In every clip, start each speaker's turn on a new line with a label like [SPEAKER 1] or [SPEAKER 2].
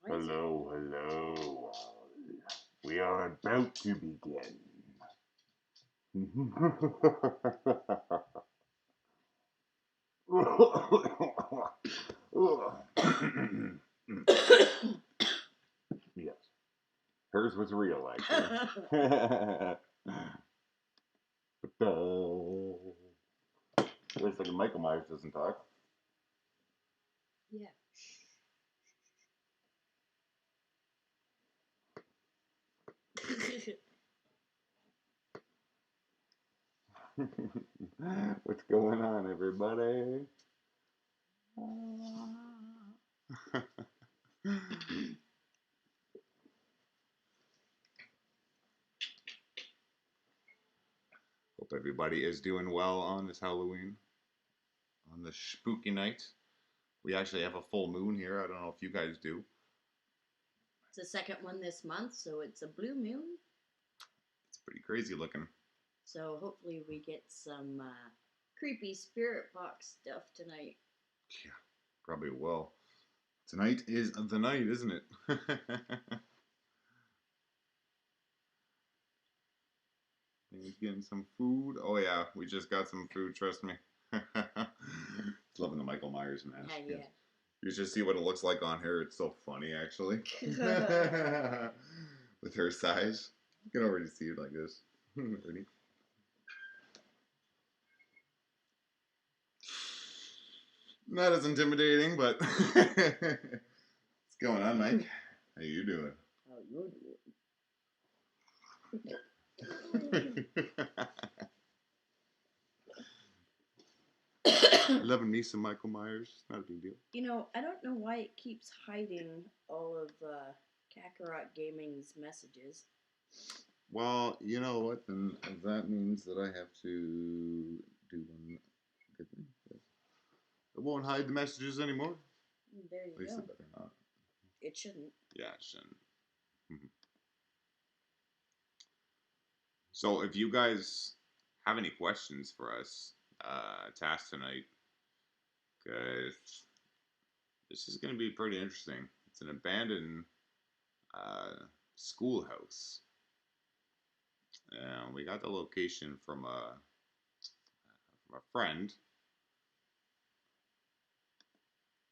[SPEAKER 1] Hello, hello. We are about to begin. Yes, hers was real, actually. Wait a second, Michael Myers doesn't talk.
[SPEAKER 2] Yeah.
[SPEAKER 1] What's going on, everybody? Hope everybody is doing well on this Halloween, on this spooky night. We actually have a full moon here. I don't know if you guys do.
[SPEAKER 2] It's the second one this month, so it's a blue moon.
[SPEAKER 1] It's pretty crazy looking.
[SPEAKER 2] So hopefully we get some creepy spirit box stuff tonight.
[SPEAKER 1] Yeah, probably will. Tonight is the night, isn't it? He's getting some food. Oh yeah, we just got some food. Trust me. Loving the Michael Myers mask.
[SPEAKER 2] Yeah.
[SPEAKER 1] You should see what it looks like on her. It's so funny, actually. With her size, you can already see it like this. Ready? Not as intimidating, but what's going on, Mike? How you doing?
[SPEAKER 2] How you doing?
[SPEAKER 1] Loving me some Michael Myers. Not a big deal.
[SPEAKER 2] You know, I don't know why it keeps hiding all of Kakarot Gaming's messages.
[SPEAKER 1] Well, you know what? Then that means that I have to do one good thing. It won't hide the messages anymore.
[SPEAKER 2] There
[SPEAKER 1] At
[SPEAKER 2] you
[SPEAKER 1] least
[SPEAKER 2] go.
[SPEAKER 1] it better not.
[SPEAKER 2] It shouldn't.
[SPEAKER 1] Yeah, it shouldn't. So, if you guys have any questions for us to ask tonight, because this is going to be pretty interesting. It's an abandoned schoolhouse. We got the location from a friend,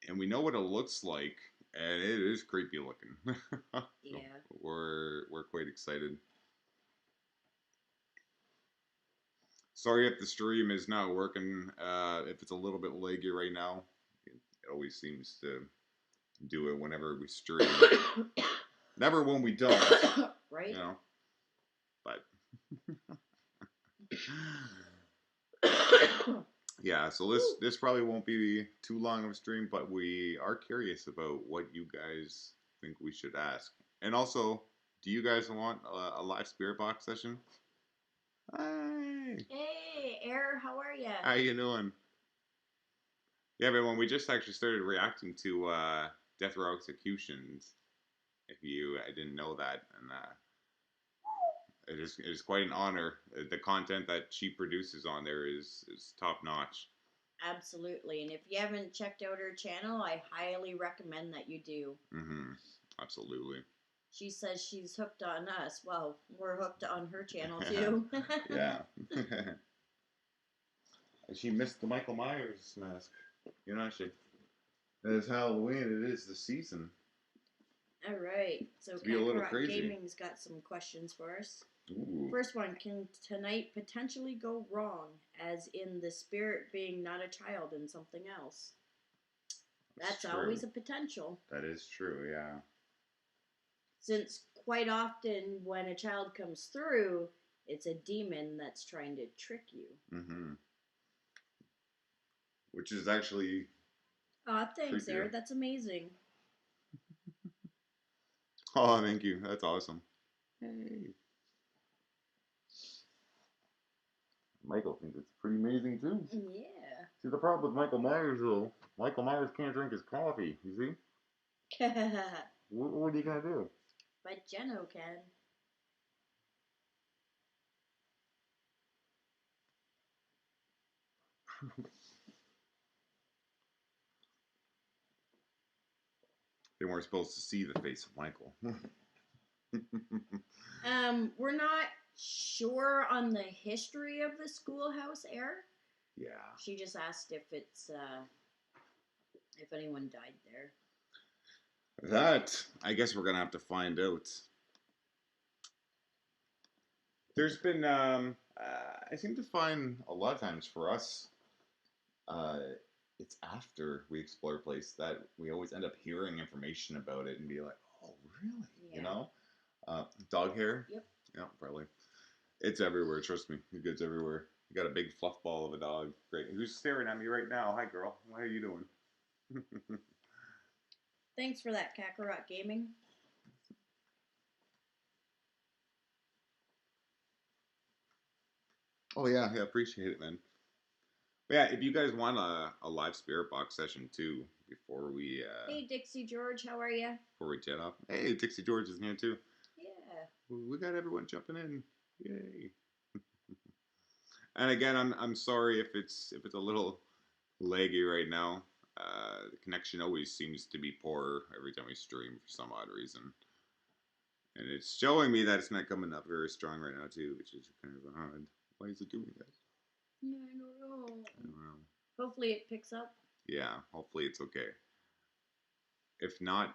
[SPEAKER 1] and we know what it looks like, and it is creepy looking. So
[SPEAKER 2] Yeah.
[SPEAKER 1] we're quite excited. Sorry if the stream is not working. If it's a little bit laggy right now, it always seems to do it whenever we stream. Never when we don't.
[SPEAKER 2] Right?
[SPEAKER 1] You know. But yeah, so this probably won't be too long of a stream, but we are curious about what you guys think we should ask. And also, do you guys want a live spirit box session? Hi.
[SPEAKER 2] Hey, Air, how are ya?
[SPEAKER 1] How you doing? Yeah, everyone, we just actually started reacting to Death Row Executions. If you I didn't know that, and it is quite an honor. The content that she produces on there is top notch.
[SPEAKER 2] Absolutely. And if you haven't checked out her channel, I highly recommend that you do.
[SPEAKER 1] Mm-hmm. Absolutely.
[SPEAKER 2] She says she's hooked on us. Well, we're hooked on her channel too.
[SPEAKER 1] Yeah. She missed the Michael Myers mask. You know, she. It is Halloween. It is the season.
[SPEAKER 2] All right. So
[SPEAKER 1] Be a little
[SPEAKER 2] Kakarot
[SPEAKER 1] crazy.
[SPEAKER 2] Gaming's got some questions for us.
[SPEAKER 1] Ooh.
[SPEAKER 2] First one, can tonight potentially go wrong, as in the spirit being not a child and something else? That's always a potential.
[SPEAKER 1] That is true, yeah.
[SPEAKER 2] Since quite often when a child comes through, it's a demon that's trying to trick you.
[SPEAKER 1] Mm-hmm. Which is actually.
[SPEAKER 2] Aw, thanks,
[SPEAKER 1] creepier.
[SPEAKER 2] Eric. That's amazing.
[SPEAKER 1] Oh, thank you. That's awesome. Hey. Michael thinks it's pretty amazing too.
[SPEAKER 2] Yeah.
[SPEAKER 1] See, the problem with Michael Myers though, Michael Myers can't drink his coffee. You see? What are you gonna do?
[SPEAKER 2] But Jeno can.
[SPEAKER 1] They weren't supposed to see the face of Michael.
[SPEAKER 2] We're not sure on the history of the schoolhouse air.
[SPEAKER 1] Yeah.
[SPEAKER 2] She just asked if it's if anyone died there.
[SPEAKER 1] That, I guess we're gonna have to find out. There's been, I seem to find a lot of times for us, uh, it's after we explore a place that we always end up hearing information about it and be like, oh, really?
[SPEAKER 2] Yeah.
[SPEAKER 1] You know? Dog hair?
[SPEAKER 2] Yep.
[SPEAKER 1] Yeah, probably. It's everywhere, trust me. It gets everywhere. You got a big fluff ball of a dog. Great. Who's staring at me right now? Hi, girl. How are you doing?
[SPEAKER 2] Thanks for that, Kakarot Gaming.
[SPEAKER 1] Oh, yeah, appreciate it, man. But yeah, if you guys want a live spirit box session too,
[SPEAKER 2] Hey, Dixie George, how are you?
[SPEAKER 1] before we jet off. Hey, Dixie George is here too.
[SPEAKER 2] Yeah.
[SPEAKER 1] We got everyone jumping in. Yay. And again, I'm sorry if it's a little laggy right now. The connection always seems to be poor every time we stream for some odd reason. And it's showing me that it's not coming up very strong right now too, which is kind of odd. Why is it doing that?
[SPEAKER 2] Yeah, I don't know.
[SPEAKER 1] I don't know.
[SPEAKER 2] Hopefully it picks up.
[SPEAKER 1] Yeah, hopefully it's okay. If not,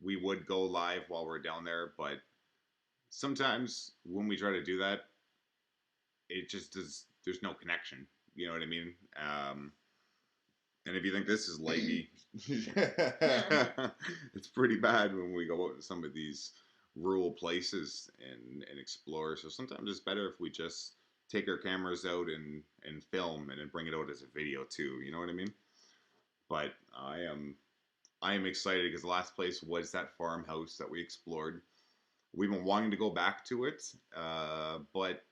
[SPEAKER 1] we would go live while we're down there, but sometimes when we try to do that, it just does. There's no connection. You know what I mean? And if you think this is laggy, it's pretty bad when we go out to some of these rural places and explore. So sometimes it's better if we just take our cameras out and film and then bring it out as a video too. You know what I mean? But I am excited because the last place was that farmhouse that we explored. We've been wanting to go back to it, but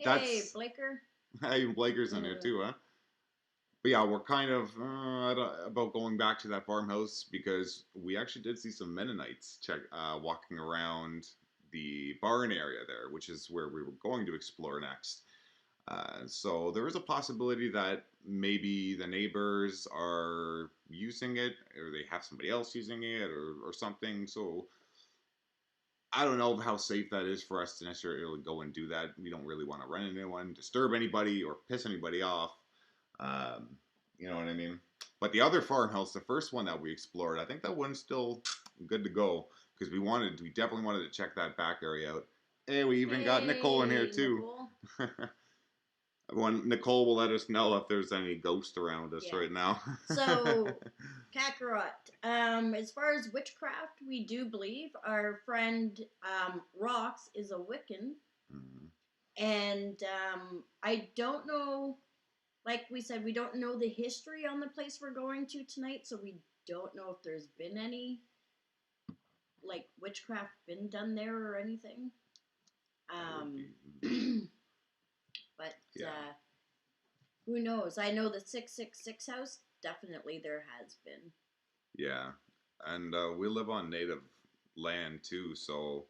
[SPEAKER 1] that's
[SPEAKER 2] Hey, Blaker.
[SPEAKER 1] even Blaker's in there too, huh? But yeah, we're kind of about going back to that farmhouse because we actually did see some Mennonites walking around the barn area there, which is where we were going to explore next. So there is a possibility that maybe the neighbors are using it, or they have somebody else using it, or something. So I don't know how safe that is for us to necessarily go and do that. We don't really want to run into anyone, disturb anybody, or piss anybody off. Um, you know what I mean? But the other farmhouse, the first one that we explored, I think that one's still good to go because we definitely wanted to check that back area out. Hey, we even got Nicole in here too. Nicole will let us know if there's any ghost around us right now.
[SPEAKER 2] So, Kakarot, as far as witchcraft, we do believe our friend Rox is a Wiccan. Mm-hmm. And I don't know, like we said, we don't know the history on the place we're going to tonight, so we don't know if there's been any, like, witchcraft been done there or anything. But yeah. Who knows? I know the 666 house, definitely there has been.
[SPEAKER 1] Yeah. And we live on native land too, so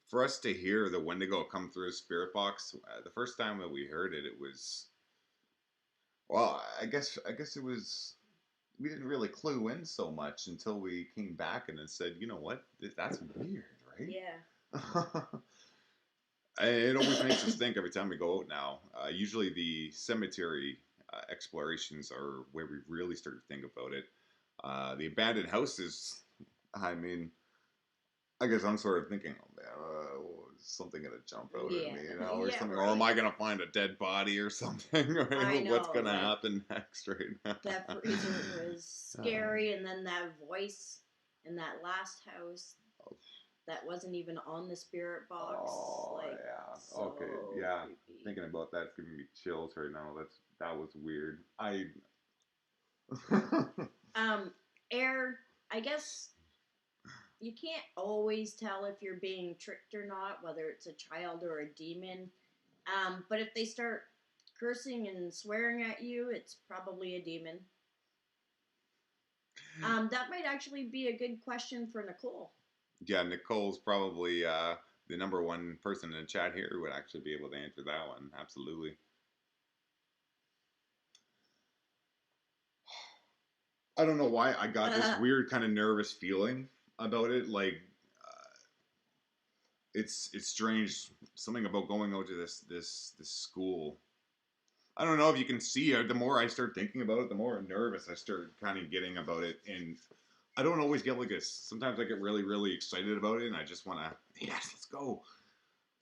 [SPEAKER 1] for us to hear the Wendigo come through a spirit box, the first time that we heard it, it was, well, I guess it was, we didn't really clue in so much until we came back and then said, you know what, that's weird, right?
[SPEAKER 2] Yeah.
[SPEAKER 1] It always makes us think every time we go out now. Usually the cemetery explorations are where we really start to think about it. The abandoned houses, I mean, I guess I'm sort of thinking, oh man, is something gonna jump out at me, you know, or something, right. Or am I gonna find a dead body or something? Right? I know, what's gonna happen next, right now?
[SPEAKER 2] That freezer was scary, and then that voice in that last house that wasn't even on the spirit box.
[SPEAKER 1] Oh, like, yeah. So okay, yeah. Creepy. Thinking about that's giving me chills right now. That was weird.
[SPEAKER 2] Air, I guess you can't always tell if you're being tricked or not, whether it's a child or a demon. But if they start cursing and swearing at you, it's probably a demon. That might actually be a good question for Nicole.
[SPEAKER 1] Yeah, Nicole's probably the number one person in the chat here who would actually be able to answer that one. Absolutely. I don't know why I got this weird kind of nervous feeling about it. Like it's strange. Something about going out to this school. I don't know if you can see. The more I start thinking about it, the more nervous I start kind of getting about it, and I don't always get like this. Sometimes I get really excited about it, and I just want to, yes, let's go.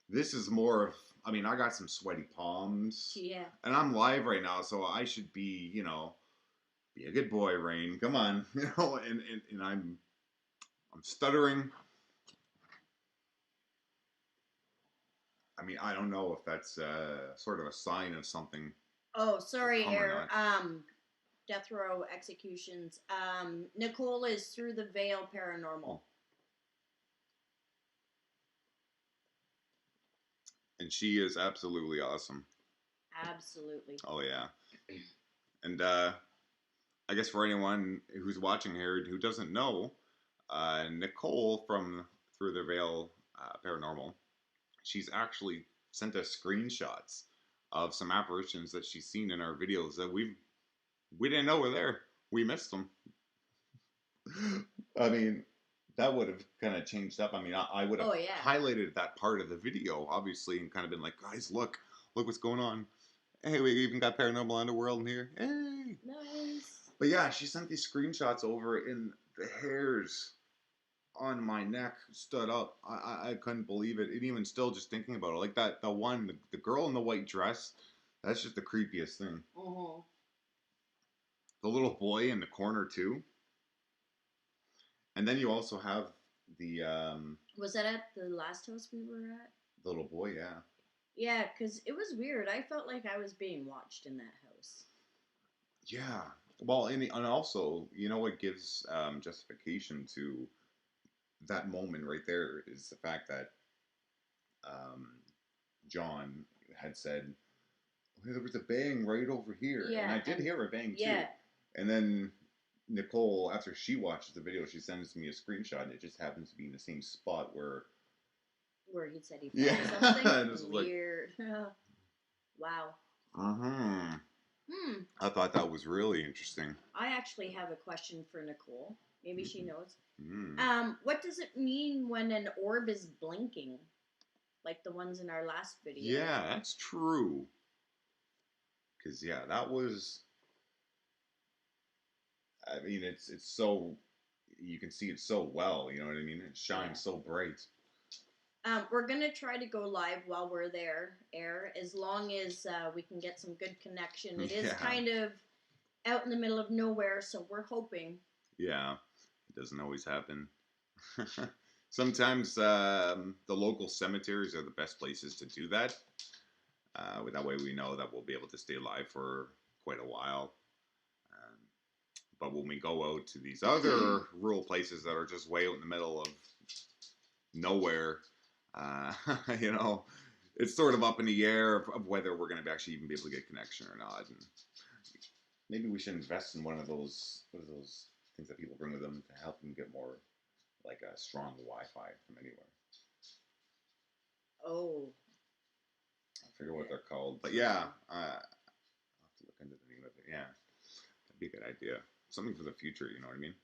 [SPEAKER 1] This is more of, I mean, I got some sweaty palms,
[SPEAKER 2] Yeah.
[SPEAKER 1] and I'm live right now, so I should be, be a good boy, Rain. Come on, and I'm stuttering. I mean, I don't know if that's sort of a sign of something
[SPEAKER 2] Oh,
[SPEAKER 1] to
[SPEAKER 2] sorry,
[SPEAKER 1] come or
[SPEAKER 2] Air.
[SPEAKER 1] not.
[SPEAKER 2] Death Row Executions. Nicole is through the veil paranormal.
[SPEAKER 1] And she is absolutely awesome.
[SPEAKER 2] Absolutely.
[SPEAKER 1] Oh yeah. And I guess for anyone who's watching here who doesn't know, Nicole from Through the Veil Paranormal, she's actually sent us screenshots of some apparitions that she's seen in our videos that we didn't know were there. We missed them. I mean, that would have kind of changed up. I mean, I would have highlighted that part of the video, obviously, and kind of been like, guys, look what's going on. Hey, we even got Paranormal Underworld in here. Hey.
[SPEAKER 2] Nice.
[SPEAKER 1] But yeah, she sent these screenshots over, and the hairs on my neck stood up. I couldn't believe it. And even still, just thinking about it, like the girl in the white dress, that's just the creepiest thing.
[SPEAKER 2] Uh-huh.
[SPEAKER 1] The little boy in the corner too. And then you also have the
[SPEAKER 2] Was that at the last house we were at?
[SPEAKER 1] the little boy, yeah.
[SPEAKER 2] Yeah, because it was weird. I felt like I was being watched in that house.
[SPEAKER 1] Yeah. Well, and also, you know what gives justification to that moment right there is the fact that um, John had said, hey, there was a bang right over here.
[SPEAKER 2] Yeah,
[SPEAKER 1] and I did hear a bang
[SPEAKER 2] yeah.
[SPEAKER 1] too. And then Nicole, after she watches the video, she sends me a screenshot, and it just happens to be in the same spot where
[SPEAKER 2] he said he felt something
[SPEAKER 1] like,
[SPEAKER 2] weird. Wow.
[SPEAKER 1] I thought that was really interesting.
[SPEAKER 2] I actually have a question for Nicole. Maybe she knows.
[SPEAKER 1] Mm.
[SPEAKER 2] What does it mean when an orb is blinking? Like the ones in our last video.
[SPEAKER 1] Yeah, that's true. Because, yeah, that was... I mean, it's so... You can see it so well, you know what I mean? It shines so bright.
[SPEAKER 2] We're going to try to go live while we're there, Air, as long as we can get some good connection. It is kind of out in the middle of nowhere, so we're hoping.
[SPEAKER 1] Yeah, it doesn't always happen. Sometimes the local cemeteries are the best places to do that. That way we know that we'll be able to stay alive for quite a while. But when we go out to these other rural places that are just way out in the middle of nowhere, you know, it's sort of up in the air of whether we're going to actually even be able to get connection or not. And maybe we should invest in one of those things that people bring with them to help them get more, like a strong Wi-Fi from anywhere.
[SPEAKER 2] Oh.
[SPEAKER 1] I forget what they're called, but yeah, I'll have to look into the name of it. Yeah, that'd be a good idea. Something for the future, you know what I mean?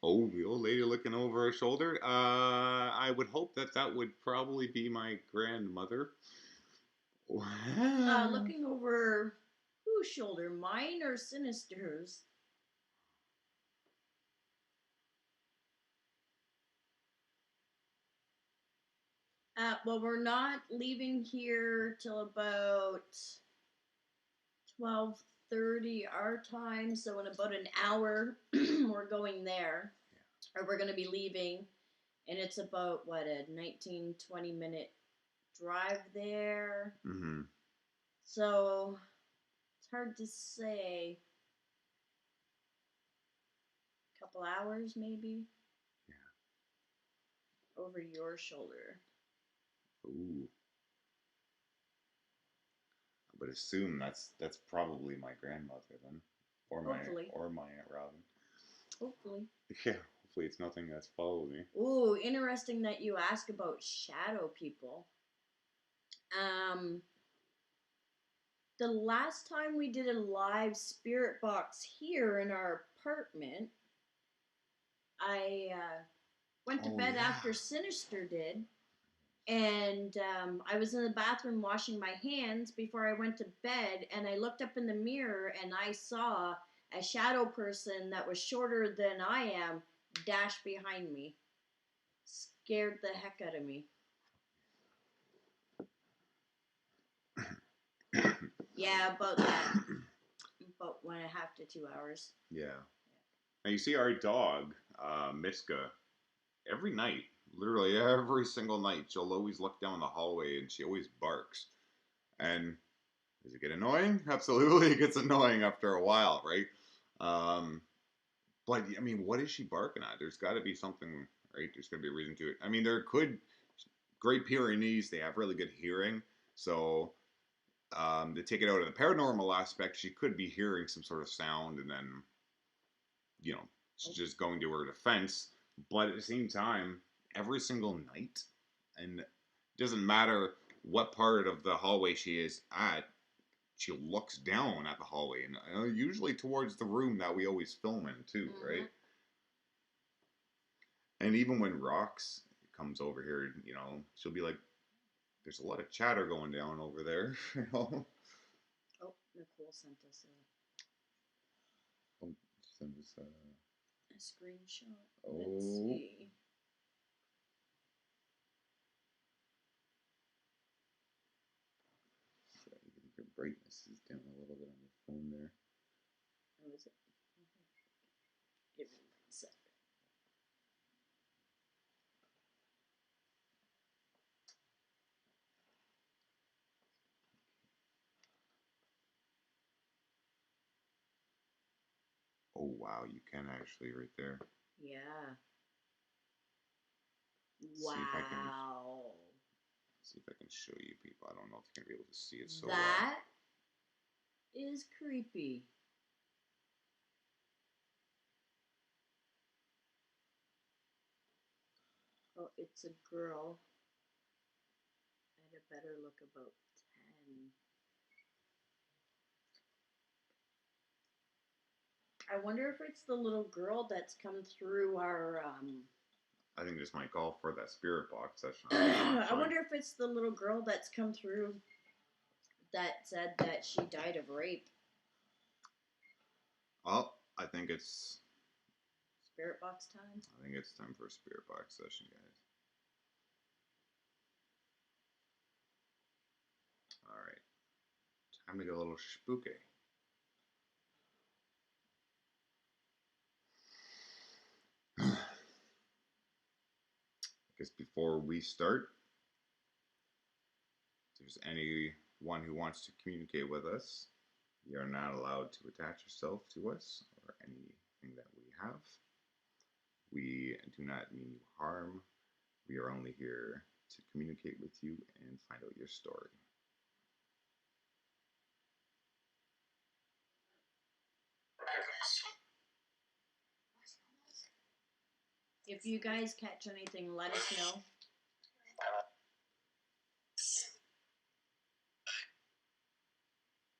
[SPEAKER 1] Oh, the old lady looking over her shoulder. I would hope that would probably be my grandmother. Wow.
[SPEAKER 2] Looking over whose shoulder? Mine or Sinister's? Well, we're not leaving here till about 12:30 our time, so in about an hour we're going there. Yeah. Or we're going to be leaving, and it's about, a 19-20 minute drive there.
[SPEAKER 1] Mm-hmm.
[SPEAKER 2] So, it's hard to say. A couple hours, maybe? Yeah. Over your shoulder.
[SPEAKER 1] Ooh. I would assume that's probably my grandmother then. Or my Aunt Robin. Hopefully. Yeah, hopefully it's nothing that's followed me.
[SPEAKER 2] Ooh, interesting that you ask about shadow people. the last time we did a live spirit box here in our apartment, I went to
[SPEAKER 1] Oh,
[SPEAKER 2] bed
[SPEAKER 1] yeah.
[SPEAKER 2] after Sinister did, and I was in the bathroom washing my hands before I went to bed, and I looked up in the mirror and I saw a shadow person that was shorter than I am dash behind me. Scared the heck out of me. Yeah, about that. About 1.5 to 2 hours.
[SPEAKER 1] Yeah. Now you see our dog, Miska, every night, literally every single night, she'll always look down the hallway and she always barks. And does it get annoying? Absolutely, it gets annoying after a while, right? But I mean, what is she barking at? There's got to be something, right? There's got to be a reason to it. I mean, there could Great Pyrenees, they have really good hearing, so to take it out of the paranormal aspect, she could be hearing some sort of sound, and then she's just going to her defense. But at the same time, every single night, and it doesn't matter what part of the hallway she is at, she looks down at the hallway, and usually towards the room that we always film in too, right? And even when Rox comes over here, she'll be like, "There's a lot of chatter going down over there."
[SPEAKER 2] Oh, Nicole sent us
[SPEAKER 1] Send us
[SPEAKER 2] a screenshot.
[SPEAKER 1] Oh.
[SPEAKER 2] Let's see.
[SPEAKER 1] Your brightness is down a little bit on your phone there.
[SPEAKER 2] Oh, is it? Give me 1 second.
[SPEAKER 1] Oh wow, you can actually right there.
[SPEAKER 2] Yeah.
[SPEAKER 1] See if I can-
[SPEAKER 2] Wow.
[SPEAKER 1] See if I can show you people. I don't know if you're gonna be able to see it so
[SPEAKER 2] That is creepy. Oh, it's a girl. I had a better look about 10. I wonder if it's the little girl that's come through our
[SPEAKER 1] I think this might call for that spirit box session.
[SPEAKER 2] I wonder if it's the little girl that's come through that said that she died of rape.
[SPEAKER 1] Well, I think it's
[SPEAKER 2] Spirit box time?
[SPEAKER 1] I think it's time for a spirit box session, guys. Alright. Time to get a little spooky. I guess before we start, if there's anyone who wants to communicate with us, you're not allowed to attach yourself to us or anything that we have. We do not mean you harm. We are only here to communicate with you and find out your story.
[SPEAKER 2] If you guys catch anything, let us know.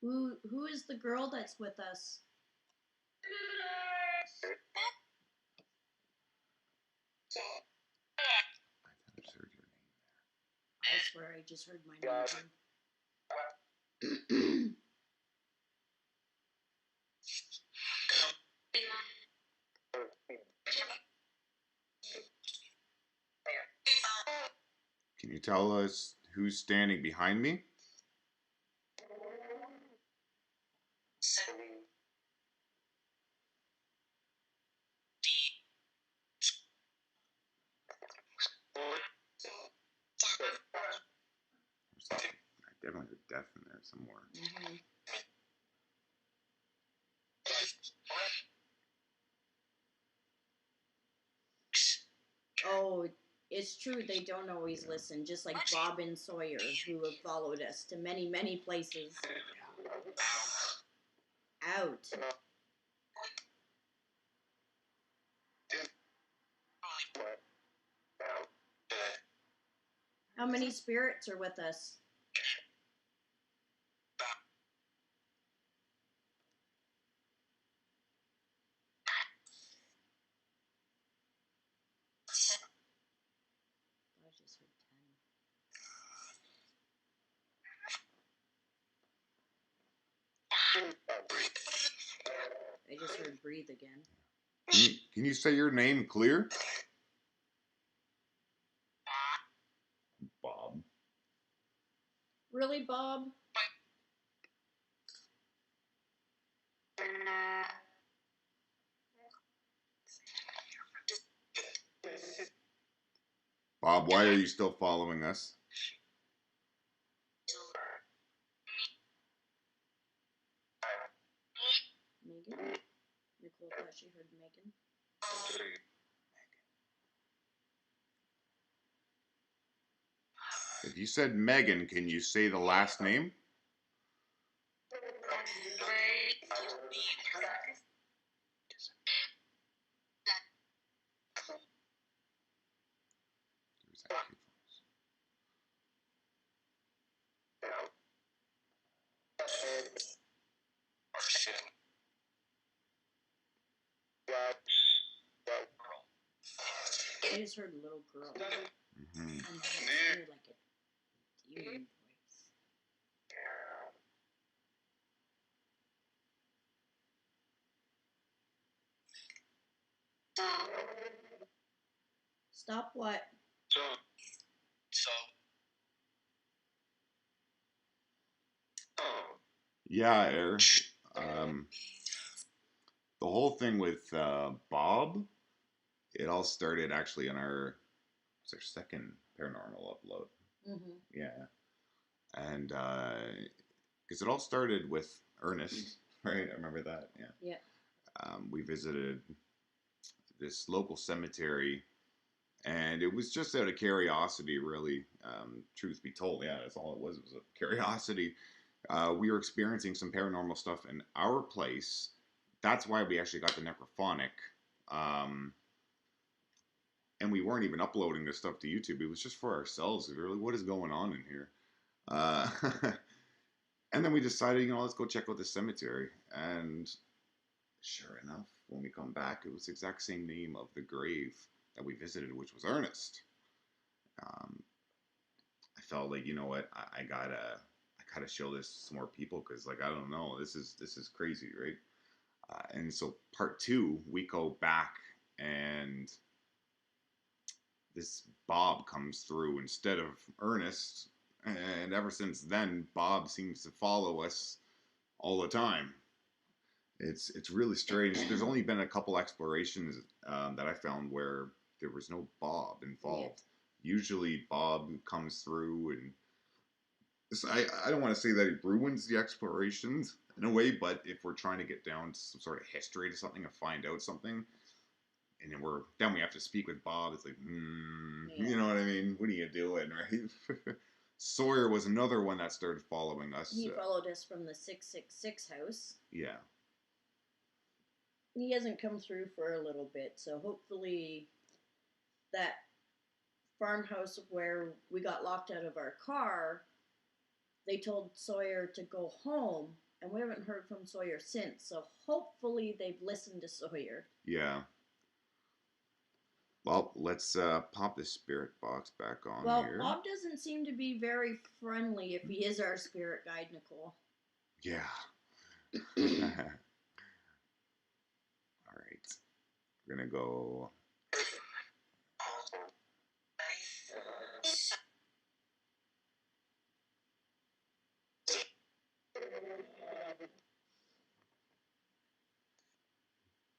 [SPEAKER 2] Who is the girl that's with us?
[SPEAKER 1] I just heard your name there.
[SPEAKER 2] I swear I just heard my name.
[SPEAKER 1] Can you tell us who's standing behind me? I definitely heard death in there somewhere.
[SPEAKER 2] Mm-hmm. Oh, it's true. They don't always listen, just like Bob and Sawyer, who have followed us to many, many places. Out. How many spirits are with us? just heard 10. I just heard breathe again.
[SPEAKER 1] Can you say your name clear? Bob.
[SPEAKER 2] Really, Bob?
[SPEAKER 1] Bob, why are you still following us?
[SPEAKER 2] Megan? Nicole thought she heard Megan.
[SPEAKER 1] If you said Megan, can you say the last name?
[SPEAKER 2] I just heard little girl.
[SPEAKER 1] Mm-hmm.
[SPEAKER 2] And it sounded like a demon voice. Stop what?
[SPEAKER 1] Yeah, Eric. The whole thing with Bob, it all started actually on our second paranormal upload.
[SPEAKER 2] Mm-hmm.
[SPEAKER 1] Yeah, and because it all started with Ernest, right? I remember that. Yeah.
[SPEAKER 2] Yeah.
[SPEAKER 1] We visited this local cemetery, and it was just out of curiosity, really. Truth be told, yeah, that's all it was. It was a curiosity. We were experiencing some paranormal stuff in our place. That's why we actually got the necrophonic. And we weren't even uploading this stuff to YouTube. It was just for ourselves. We were like, what is going on in here? And then we decided, let's go check out the cemetery. And sure enough, when we come back, it was the exact same name of the grave that we visited, which was Ernest. I felt like, you know what, I gotta show this to some more people because, like, I don't know, this is crazy, right? And so part 2, we go back and this Bob comes through instead of Ernest, and ever since then, Bob seems to follow us all the time. It's really strange. There's only been a couple explorations that I found where there was no Bob involved. Yeah. Usually Bob comes through, and I don't want to say that he ruins the explorations in a way, but if we're trying to get down to some sort of history to something and find out something, and then we have to speak with Bob. It's like, yeah. You know what I mean? What are you doing, right? Sawyer was another one that started following us.
[SPEAKER 2] He followed us from the 666 house.
[SPEAKER 1] Yeah.
[SPEAKER 2] He hasn't come through for a little bit, so hopefully that farmhouse where we got locked out of our car, they told Sawyer to go home, and we haven't heard from Sawyer since, so hopefully they've listened to Sawyer.
[SPEAKER 1] Yeah. Well, let's pop the spirit box back on here.
[SPEAKER 2] Well, Bob doesn't seem to be very friendly if he is our spirit guide, Nicole.
[SPEAKER 1] Yeah. All right. We're going to go...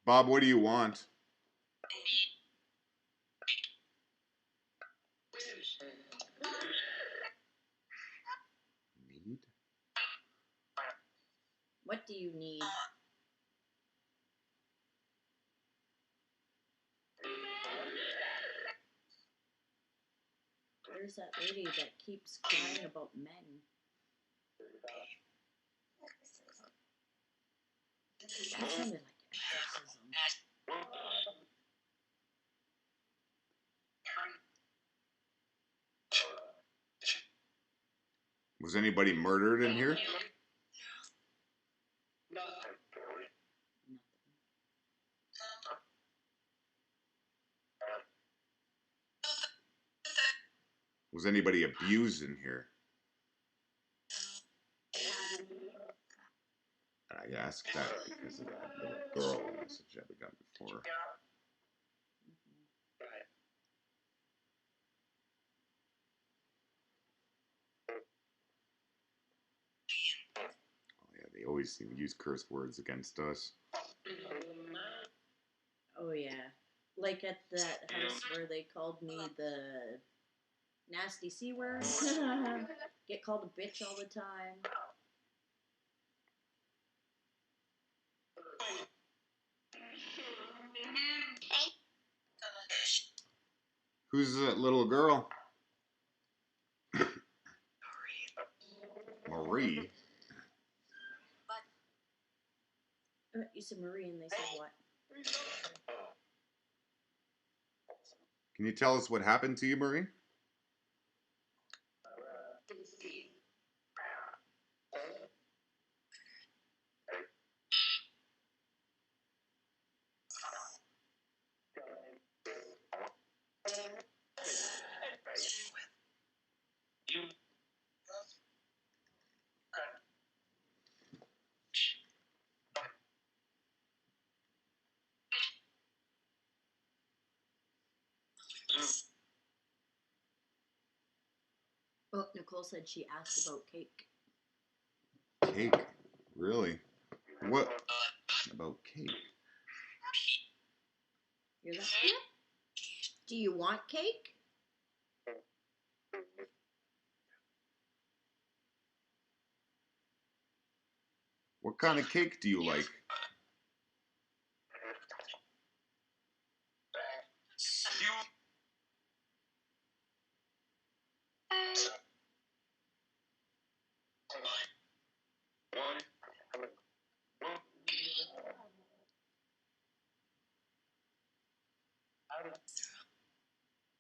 [SPEAKER 1] Bob, what do you want? Need?
[SPEAKER 2] What do you need? There's that lady that keeps crying about men. That sounded like exorcism.
[SPEAKER 1] Was anybody murdered in here? Was anybody abused in here? I asked that because of that little girl message that we got before. Oh yeah, they always use curse words against us.
[SPEAKER 2] Oh yeah, like at that house where they called me the nasty C word. Get called a bitch all the time.
[SPEAKER 1] Who's that little girl? Marie.
[SPEAKER 2] You said Marie, and they said what?
[SPEAKER 1] Can you tell us what happened to you, Marie?
[SPEAKER 2] Oh, Nicole said she asked about cake.
[SPEAKER 1] Cake? Really? What about cake?
[SPEAKER 2] Hear that? Do you want cake?
[SPEAKER 1] What kind of cake do you like?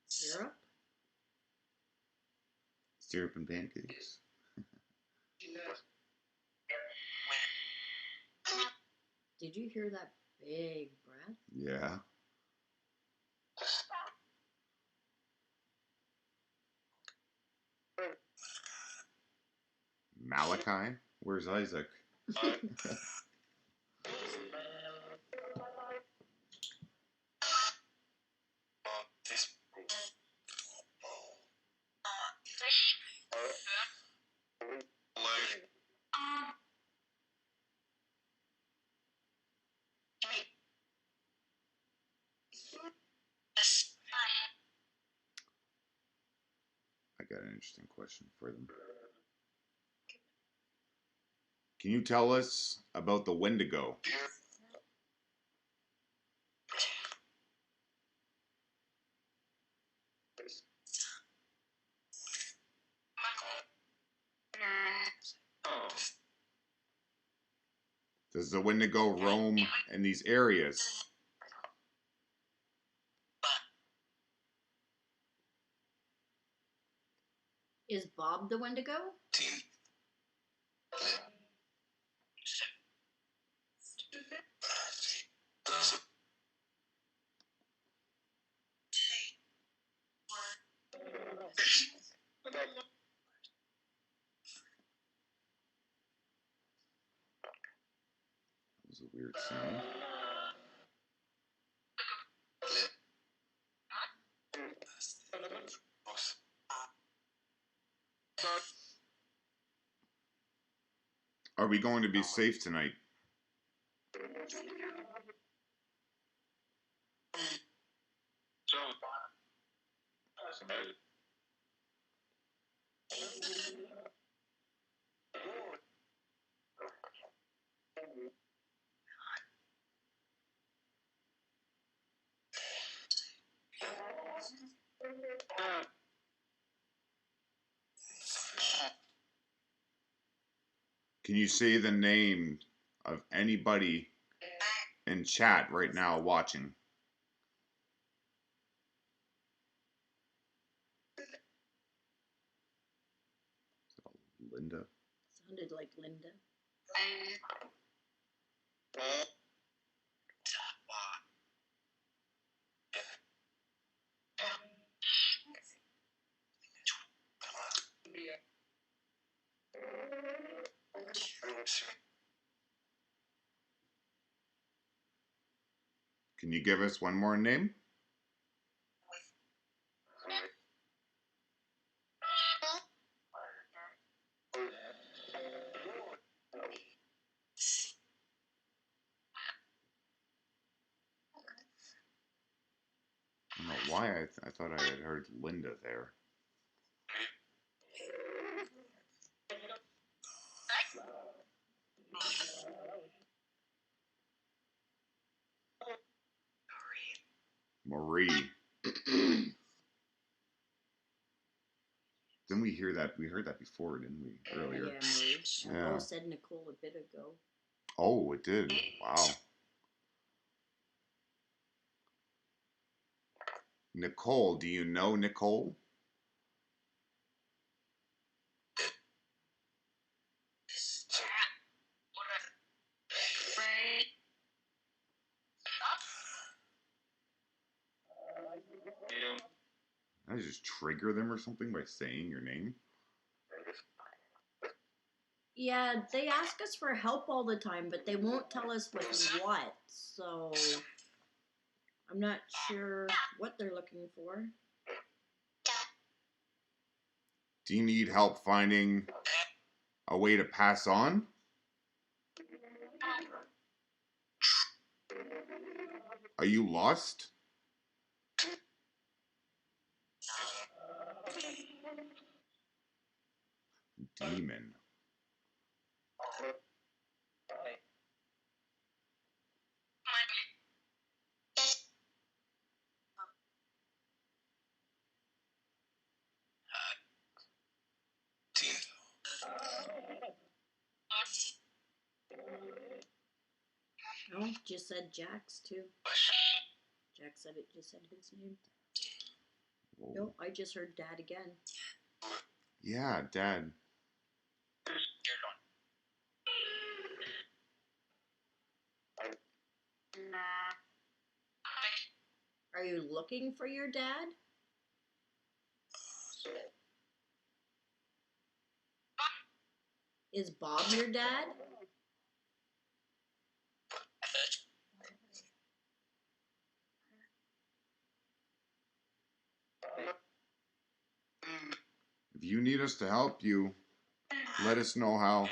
[SPEAKER 2] Syrup?
[SPEAKER 1] Syrup and pancakes.
[SPEAKER 2] Did you hear that big breath?
[SPEAKER 1] Yeah. Malachi? Where's Isaac? I got an interesting question for them. Can you tell us about the Wendigo? Does the Wendigo roam in these areas?
[SPEAKER 2] Is Bob the Wendigo?
[SPEAKER 1] That was a weird sound. Are we going to be safe tonight? Can you say the name of anybody in chat right now watching? Linda?
[SPEAKER 2] Sounded like Linda.
[SPEAKER 1] Can you give us one more name? I don't know why I thought I had heard Linda there. Marie. Didn't we hear that? We heard that before, didn't we? Earlier.
[SPEAKER 2] Yeah, Marie.
[SPEAKER 1] Yeah.
[SPEAKER 2] Nicole said Nicole a bit ago.
[SPEAKER 1] Oh, it did. Wow. Nicole, do you know Nicole? I just trigger them or something by saying your name?
[SPEAKER 2] Yeah, they ask us for help all the time, but they won't tell us with what. So I'm not sure what they're looking for.
[SPEAKER 1] Do you need help finding a way to pass on? Are you lost? Demon.
[SPEAKER 2] Oh, just said Jax too. Jax said it just said his name.
[SPEAKER 1] Whoa.
[SPEAKER 2] Nope, I just heard Dad again.
[SPEAKER 1] Yeah, Dad.
[SPEAKER 2] Are you looking for your dad? Is Bob your dad?
[SPEAKER 1] If you need us to help you, let us know how.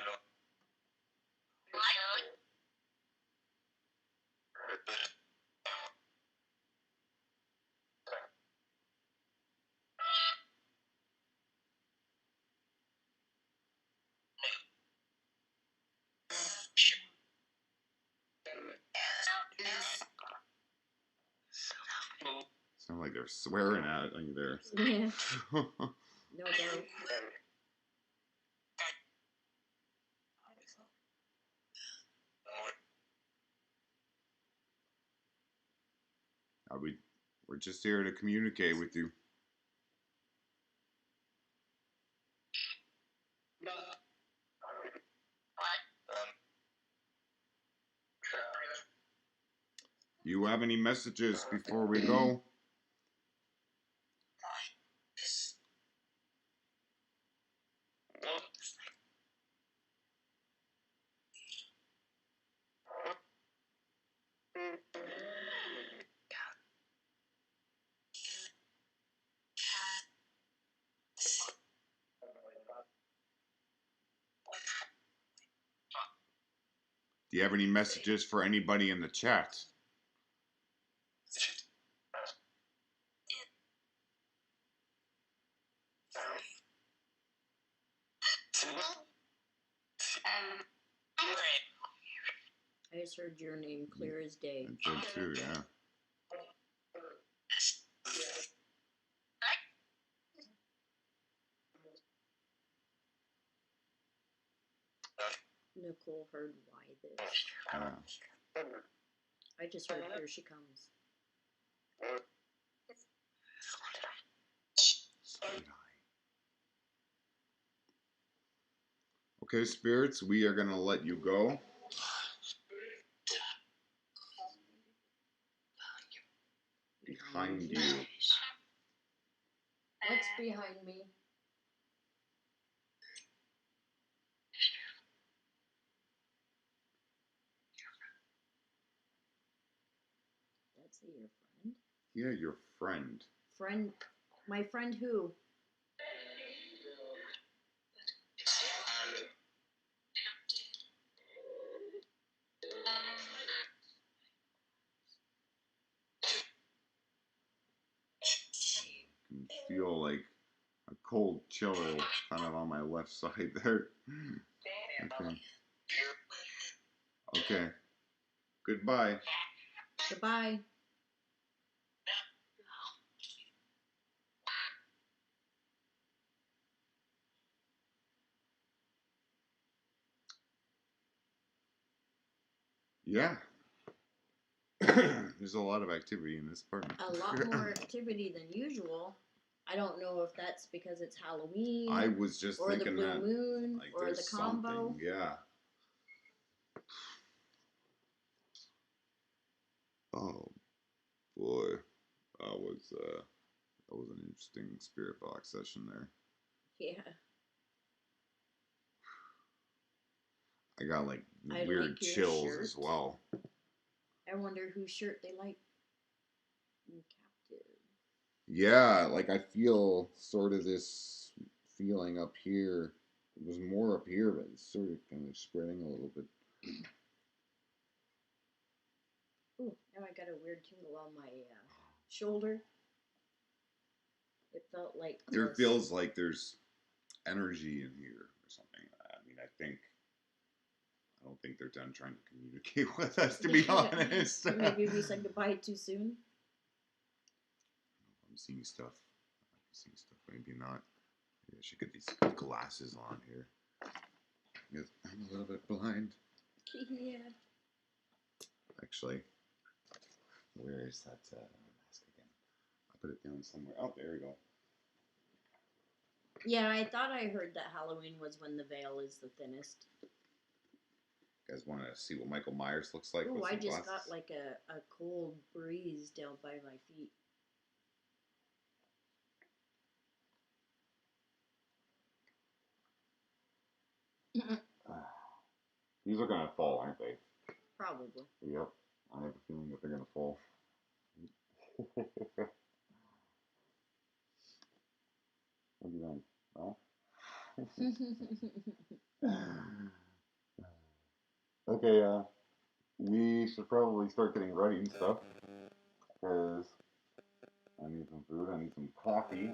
[SPEAKER 1] Sound like they're swearing at you there.
[SPEAKER 2] Yeah, no doubt.
[SPEAKER 1] We're just here to communicate with you. You have any messages before we go? Do you have any messages for anybody in the chat?
[SPEAKER 2] I just heard your name clear as day.
[SPEAKER 1] I did too, yeah.
[SPEAKER 2] Nicole heard why this. I just heard here she comes.
[SPEAKER 1] Okay, spirits, we are gonna let you go. Behind you.
[SPEAKER 2] What's behind me? can't say your friend.
[SPEAKER 1] Yeah, your friend.
[SPEAKER 2] Friend, my friend who?
[SPEAKER 1] I can feel like a cold chill kind of on my left side there. Okay. Okay. Goodbye.
[SPEAKER 2] Goodbye.
[SPEAKER 1] Yeah. There's a lot of activity in this apartment.
[SPEAKER 2] A lot more activity than usual. I don't know if that's because it's Halloween.
[SPEAKER 1] I was just
[SPEAKER 2] or
[SPEAKER 1] thinking
[SPEAKER 2] the blue
[SPEAKER 1] that,
[SPEAKER 2] moon,
[SPEAKER 1] like,
[SPEAKER 2] or
[SPEAKER 1] there's
[SPEAKER 2] the combo.
[SPEAKER 1] something. Yeah. Oh boy, that was an interesting spirit box session there.
[SPEAKER 2] Yeah.
[SPEAKER 1] I got like
[SPEAKER 2] I
[SPEAKER 1] weird
[SPEAKER 2] like your
[SPEAKER 1] chills
[SPEAKER 2] shirt.
[SPEAKER 1] as well.
[SPEAKER 2] I wonder whose shirt they like. Captive.
[SPEAKER 1] Yeah, like I feel sort of this feeling up here. It was more up here, but it's sort of kind of spreading a little bit.
[SPEAKER 2] Ooh, now I got a weird tingle on my shoulder. It felt like
[SPEAKER 1] There feels like there's energy in here or something. I mean, I don't think they're done trying to communicate with us, to be honest.
[SPEAKER 2] Maybe we said goodbye too soon.
[SPEAKER 1] I'm seeing stuff. Maybe not. Maybe I should get these glasses on here. Because I'm a little bit blind.
[SPEAKER 2] Yeah.
[SPEAKER 1] Actually, where is that mask again? I put it down somewhere. Oh, there we go.
[SPEAKER 2] Yeah, I thought I heard that Halloween was when the veil is the thinnest.
[SPEAKER 1] You guys want to see what Michael Myers looks like?
[SPEAKER 2] Oh, I just
[SPEAKER 1] glasses?
[SPEAKER 2] got like a cold breeze down by my feet.
[SPEAKER 1] These are gonna fall, aren't they?
[SPEAKER 2] Probably.
[SPEAKER 1] Yep. I have a feeling that they're gonna fall. What do you think? No? Okay, we should probably start getting ready and stuff. Because I need some food, I need some coffee,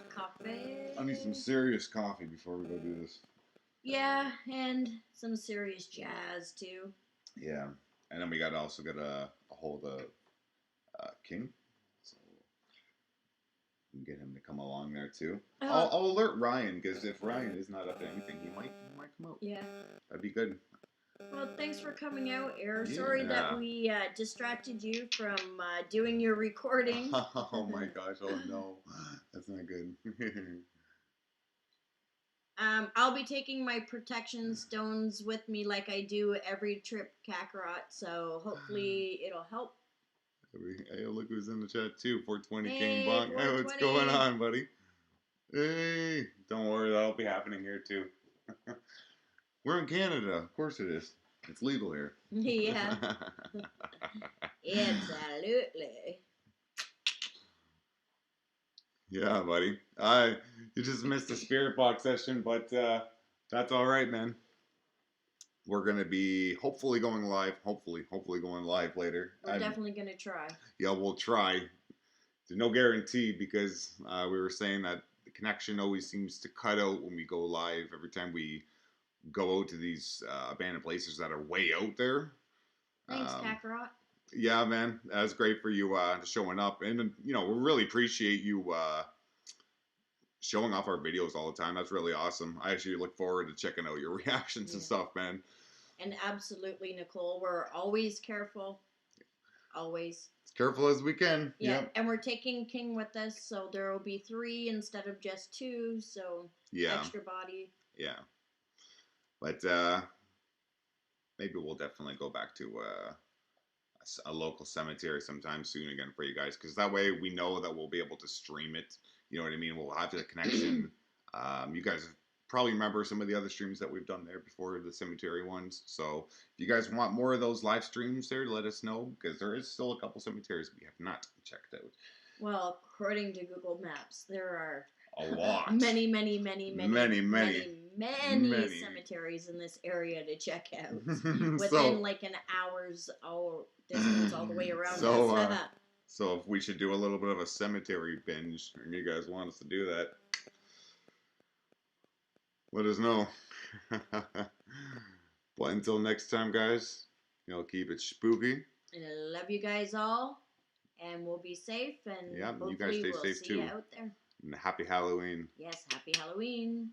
[SPEAKER 2] coffee.
[SPEAKER 1] I need some serious coffee before we go do this.
[SPEAKER 2] Yeah, and some serious jazz too.
[SPEAKER 1] Yeah, and then we got also got a hold of King, so we can get him to come along there too. I'll alert Ryan because if Ryan is not up to anything, he might come out.
[SPEAKER 2] Yeah,
[SPEAKER 1] that'd be good.
[SPEAKER 2] Well, thanks for coming out, Air. Yeah. Sorry that we distracted you from doing your recording.
[SPEAKER 1] Oh my gosh! Oh no, that's not good.
[SPEAKER 2] I'll be taking my protection stones with me like I do every trip, Kakarot, so hopefully it'll help.
[SPEAKER 1] Hey, look who's in the chat too. 420
[SPEAKER 2] hey,
[SPEAKER 1] King Bunk. Hey, what's going on, buddy? Hey, don't worry, that'll be happening here too. We're in Canada, of course it is. It's legal here.
[SPEAKER 2] Yeah. Absolutely.
[SPEAKER 1] Yeah, buddy. You just missed the spirit box session, but that's all right, man. We're gonna be hopefully going live. Hopefully going live later.
[SPEAKER 2] We're definitely gonna try.
[SPEAKER 1] Yeah, we'll try. There's no guarantee because we were saying that the connection always seems to cut out when we go live. Every time we go out to these abandoned places that are way out there.
[SPEAKER 2] Thanks, Kakarot.
[SPEAKER 1] Yeah, man, that's great for you showing up, and we really appreciate you showing off our videos all the time. That's really awesome. I actually look forward to checking out your reactions and stuff, man.
[SPEAKER 2] And absolutely, Nicole, we're always careful. Always.
[SPEAKER 1] As careful as we can.
[SPEAKER 2] Yeah, yep. And we're taking King with us, so there will be 3 instead of just 2, so extra body.
[SPEAKER 1] Yeah. But maybe we'll definitely go back to a local cemetery sometime soon again for you guys, because that way we know that we'll be able to stream it. You know what I mean? We'll have the connection. You guys probably remember some of the other streams that we've done there before, the cemetery ones. So if you guys want more of those live streams there, let us know, because there is still a couple cemeteries we have not checked out.
[SPEAKER 2] Well, according to Google Maps, there are
[SPEAKER 1] A lot.
[SPEAKER 2] many
[SPEAKER 1] Many.
[SPEAKER 2] cemeteries in this area to check out.
[SPEAKER 1] So-
[SPEAKER 2] Within like an hour's distance all the way around
[SPEAKER 1] So,
[SPEAKER 2] us.
[SPEAKER 1] So if we should do a little bit of a cemetery binge, and you guys want us to do that, let us know. But until next time, guys, keep it spooky.
[SPEAKER 2] And I love you guys all, and we'll be safe, and
[SPEAKER 1] Yeah, you
[SPEAKER 2] hopefully
[SPEAKER 1] guys stay
[SPEAKER 2] we'll
[SPEAKER 1] safe
[SPEAKER 2] see
[SPEAKER 1] too.
[SPEAKER 2] you out there.
[SPEAKER 1] And happy Halloween.
[SPEAKER 2] Yes, happy Halloween.